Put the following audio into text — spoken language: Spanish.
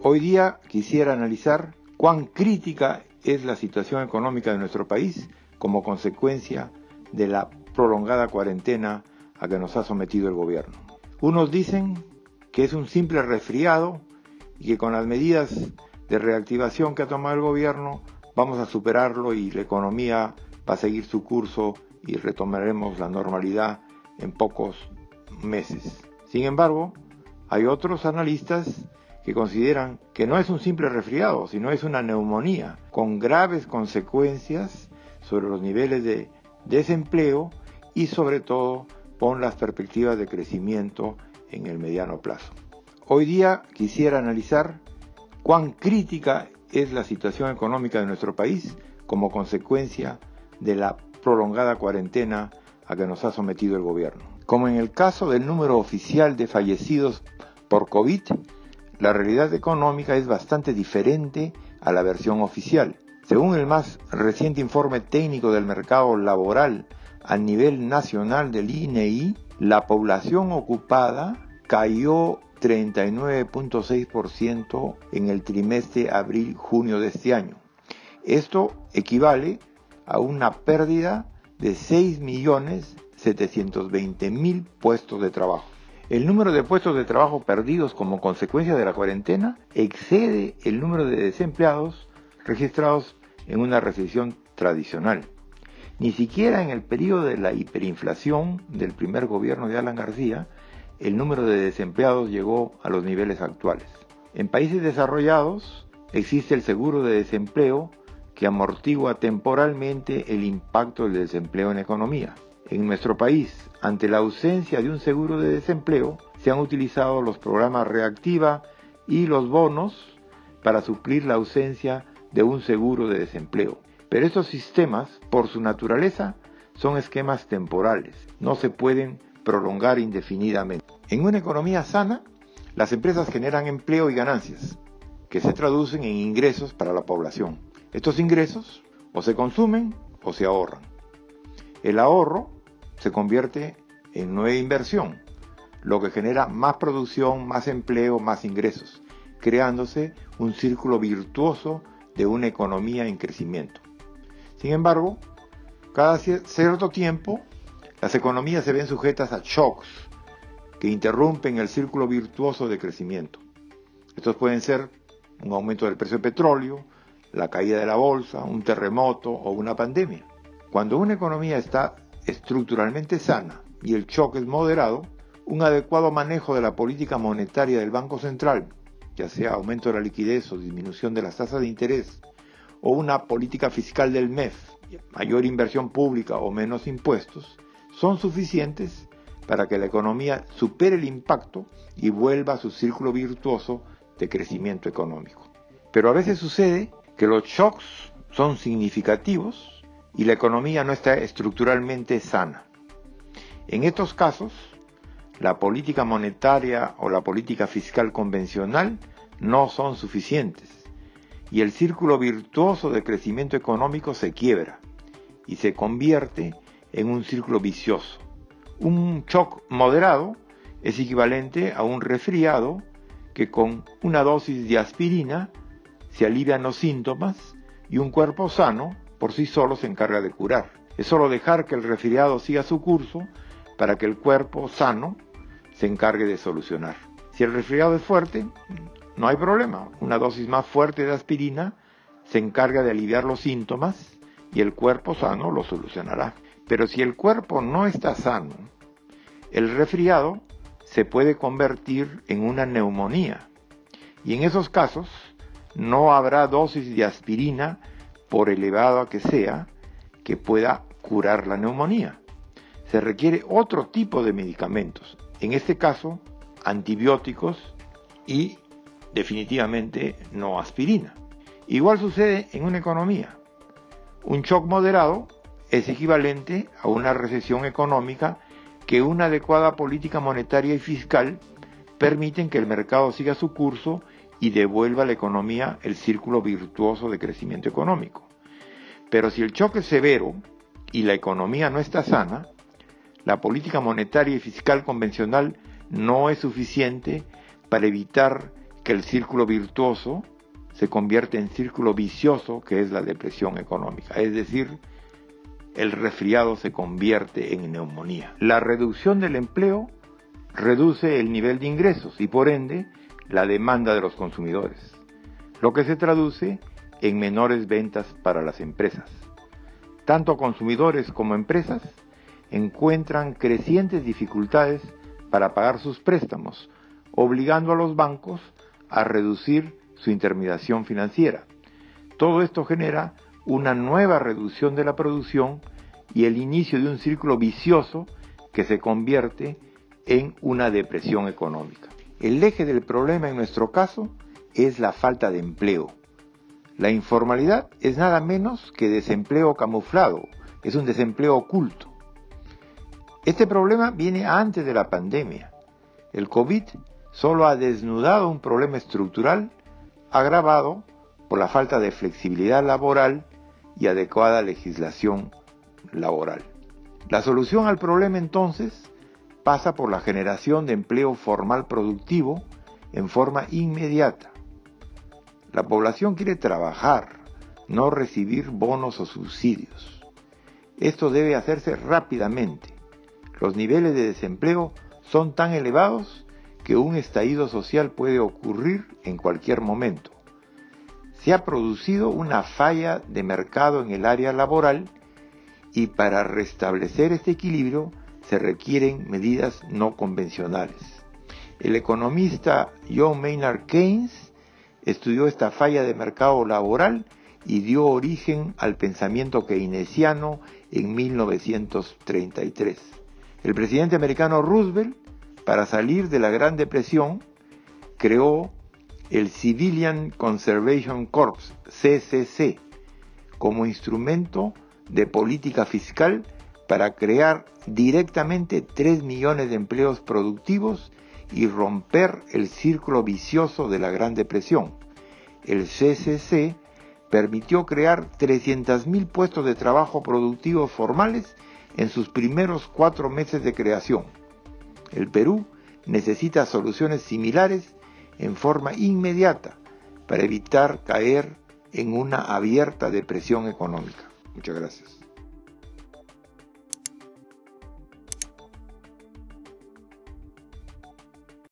Hoy día quisiera analizar cuán crítica es la situación económica de nuestro país como consecuencia de la prolongada cuarentena a que nos ha sometido el gobierno. Unos dicen que es un simple resfriado y que con las medidas de reactivación que ha tomado el gobierno vamos a superarlo y la economía va a seguir su curso y retomaremos la normalidad en pocos meses. Sin embargo, hay otros analistas que consideran que no es un simple resfriado, sino es una neumonía con graves consecuencias sobre los niveles de desempleo y sobre todo con las perspectivas de crecimiento en el mediano plazo. Hoy día quisiera analizar cuán crítica es la situación económica de nuestro país como consecuencia de la prolongada cuarentena a que nos ha sometido el gobierno. Como en el caso del número oficial de fallecidos por COVID, la realidad económica es bastante diferente a la versión oficial. Según el más reciente informe técnico del mercado laboral a nivel nacional del INEI, la población ocupada cayó 39.6% en el trimestre abril-junio de este año. Esto equivale a una pérdida de 6.720.000 puestos de trabajo. El número de puestos de trabajo perdidos como consecuencia de la cuarentena excede el número de desempleados registrados en una recesión tradicional. Ni siquiera en el periodo de la hiperinflación del primer gobierno de Alan García, el número de desempleados llegó a los niveles actuales. En países desarrollados existe el seguro de desempleo que amortigua temporalmente el impacto del desempleo en la economía. En nuestro país, ante la ausencia de un seguro de desempleo, se han utilizado los programas Reactiva y los bonos para suplir la ausencia de un seguro de desempleo. Pero estos sistemas, por su naturaleza, son esquemas temporales, no se pueden prolongar indefinidamente. En una economía sana, las empresas generan empleo y ganancias, que se traducen en ingresos para la población. Estos ingresos o se consumen o se ahorran. El ahorro se convierte en nueva inversión, lo que genera más producción, más empleo, más ingresos, creándose un círculo virtuoso de una economía en crecimiento. Sin embargo, cada cierto tiempo, las economías se ven sujetas a shocks que interrumpen el círculo virtuoso de crecimiento. Estos pueden ser un aumento del precio del petróleo, la caída de la bolsa, un terremoto o una pandemia. Cuando una economía está estructuralmente sana y el shock es moderado, un adecuado manejo de la política monetaria del Banco Central, ya sea aumento de la liquidez o disminución de las tasas de interés, o una política fiscal del MEF, mayor inversión pública o menos impuestos, son suficientes para que la economía supere el impacto y vuelva a su círculo virtuoso de crecimiento económico. Pero a veces sucede que los shocks son significativos y la economía no está estructuralmente sana. En estos casos, la política monetaria o la política fiscal convencional no son suficientes y el círculo virtuoso de crecimiento económico se quiebra y se convierte en un círculo vicioso. Un shock moderado es equivalente a un resfriado que con una dosis de aspirina se alivian los síntomas y un cuerpo sano por sí solo se encarga de curar. Es solo dejar que el resfriado siga su curso para que el cuerpo sano se encargue de solucionar. Si el resfriado es fuerte, no hay problema. Una dosis más fuerte de aspirina se encarga de aliviar los síntomas y el cuerpo sano lo solucionará. Pero si el cuerpo no está sano, el resfriado se puede convertir en una neumonía. Y en esos casos no habrá dosis de aspirina, por elevada que sea, que pueda curar la neumonía. Se requiere otro tipo de medicamentos, en este caso antibióticos y definitivamente no aspirina. Igual sucede en una economía. Un shock moderado es equivalente a una recesión económica que una adecuada política monetaria y fiscal permiten que el mercado siga su curso y devuelva a la economía el círculo virtuoso de crecimiento económico. Pero si el choque es severo y la economía no está sana, la política monetaria y fiscal convencional no es suficiente para evitar que que el círculo virtuoso se convierte en círculo vicioso, que es la depresión económica. Es decir, el resfriado se convierte en neumonía. La reducción del empleo reduce el nivel de ingresos y por ende la demanda de los consumidores, lo que se traduce en menores ventas para las empresas. Tanto consumidores como empresas encuentran crecientes dificultades para pagar sus préstamos, obligando a los bancos a reducir su intermediación financiera. Todo esto genera una nueva reducción de la producción y el inicio de un círculo vicioso que se convierte en una depresión económica. El eje del problema en nuestro caso es la falta de empleo. La informalidad es nada menos que desempleo camuflado, es un desempleo oculto. Este problema viene antes de la pandemia. El COVID solo ha desnudado un problema estructural agravado por la falta de flexibilidad laboral y adecuada legislación laboral. La solución al problema entonces pasa por la generación de empleo formal productivo en forma inmediata. La población quiere trabajar, no recibir bonos o subsidios. Esto debe hacerse rápidamente. Los niveles de desempleo son tan elevados que un estallido social puede ocurrir en cualquier momento. Se ha producido una falla de mercado en el área laboral y para restablecer este equilibrio se requieren medidas no convencionales. El economista John Maynard Keynes estudió esta falla de mercado laboral y dio origen al pensamiento keynesiano en 1933. El presidente americano Roosevelt, para salir de la Gran Depresión, creó el Civilian Conservation Corps, CCC, como instrumento de política fiscal para crear directamente 3 millones de empleos productivos y romper el círculo vicioso de la Gran Depresión. El CCC permitió crear 300.000 puestos de trabajo productivos formales en sus primeros 4 meses de creación. El Perú necesita soluciones similares en forma inmediata para evitar caer en una abierta depresión económica. Muchas gracias.